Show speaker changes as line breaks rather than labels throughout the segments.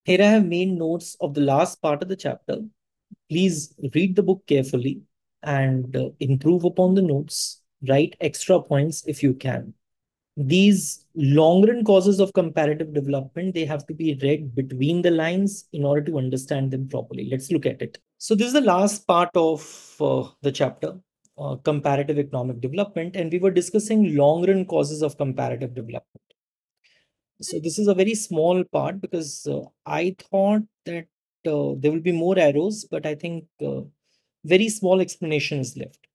Here I have made notes of the last part of the chapter. Please read the book carefully and improve upon the notes. Write extra points if you can. These long run causes of comparative development, they have to be read between the lines in order to understand them properly. Let's look at it. So this is the last part of the chapter, comparative economic development, and we were discussing long run causes of comparative development. So this is a very small part because I thought that there will be more arrows, but I think very small explanation is left.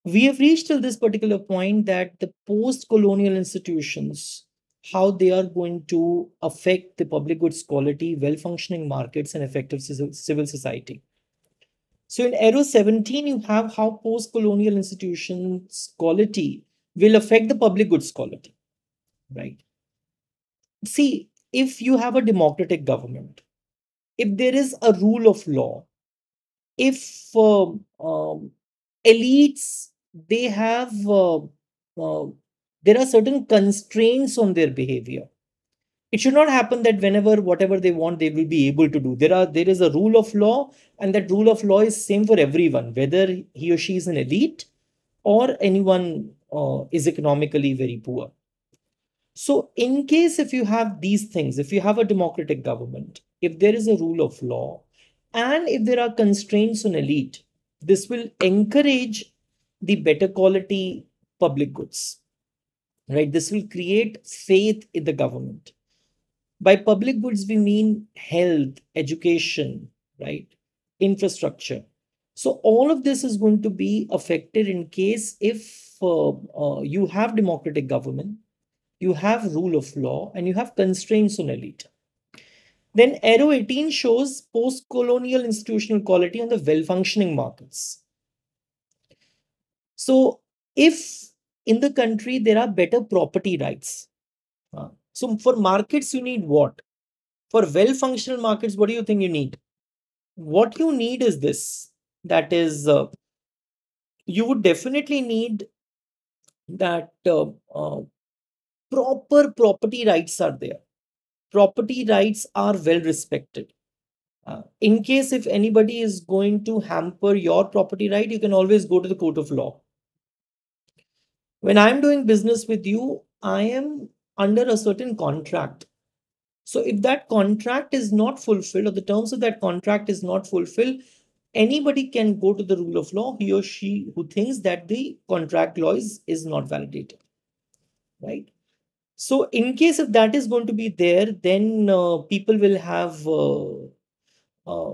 We have reached till this particular point that the post-colonial institutions, how they are going to affect the public goods quality, well-functioning markets, and effective civil society. So in arrow 17, you have how post-colonial institutions quality will affect the public goods quality, right? See, if you have a democratic government, if there is a rule of law, if elites they have there are certain constraints on their behavior. It should not happen that whenever whatever they want they will be able to do. There is a rule of law, and that rule of law is same for everyone, whether he or she is an elite or anyone is economically very poor. So, in case if you have these things, if you have a democratic government, if there is a rule of law, and if there are constraints on elite, this will encourage the better quality public goods, right? This will create faith in the government. By public goods, we mean health, education, right? Infrastructure. So, all of this is going to be affected in case if you have democratic government, you have rule of law, and you have constraints on elite. Then arrow 18 shows post-colonial institutional quality on the well-functioning markets. So if in the country there are better property rights, so for markets you need what? For well-functional markets, what do you think you need? What you need is this. That is, you would definitely need that proper property rights are there. Property rights are well respected. In case if anybody is going to hamper your property right, you can always go to the court of law. When I'm doing business with you, I am under a certain contract. So if that contract is not fulfilled, or the terms of that contract is not fulfilled, anybody can go to the rule of law, he or she who thinks that the contract law is not validated, right? So in case if that is going to be there, then people will have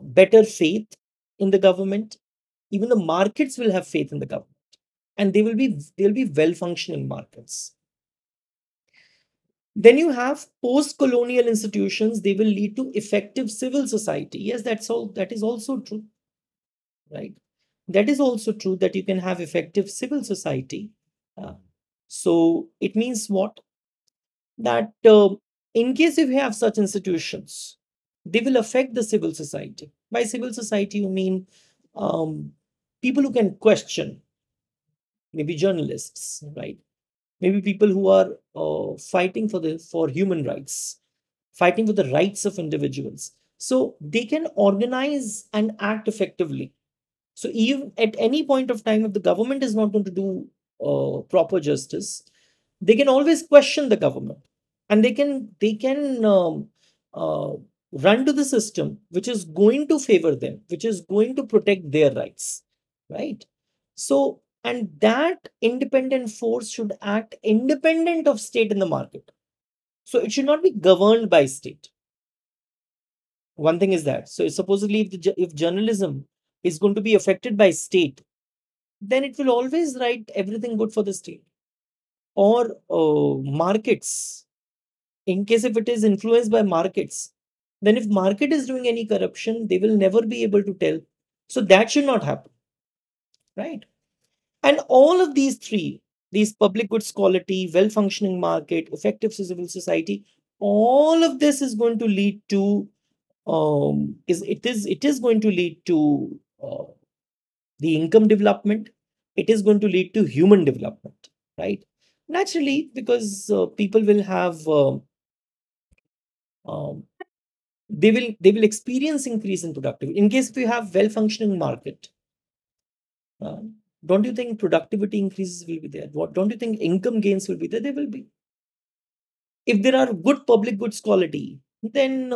better faith in the government. Even the markets will have faith in the government, and they'll be well functioning markets. Then you have post colonial institutions, they will lead to effective civil society. Yes, that is also true, right? That is also true that you can have effective civil society. Uh, so it means what? That in case if you have such institutions, they will affect the civil society. By civil society, you mean um, people who can question, maybe journalists, right? Maybe people who are fighting for human rights, fighting for the rights of individuals. So they can organize and act effectively. So even at any point of time, if the government is not going to do proper justice, they can always question the government, and they can uh, run to the system which is going to favor them, which is going to protect their rights, right? So and that independent force should act independent of state in the market. So it should not be governed by state. One thing is that. So supposedly, if journalism is going to be affected by state, then it will always write everything good for the state. Or markets, in case if it is influenced by markets, then if market is doing any corruption, they will never be able to tell. So that should not happen, right? And all of these three, these public goods quality, well functioning market, effective civil society, all of this is going to lead to it is going to lead to the income development. It is going to lead to human development, right? Naturally, because people will have um, they will experience increase in productivity. In case if you have well-functioning market, don't you think productivity increases will be there? What don't you think income gains will be there? They will be. If there are good public goods quality, then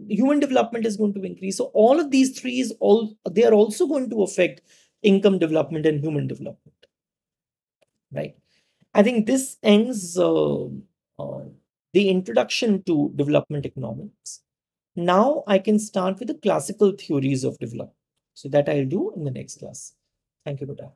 human development is going to increase. So all of these three is all they are also going to affect income development and human development, right? I think this ends the introduction to development economics. Now I can start with the classical theories of development. So that I'll do in the next class. Thank you, Todaro.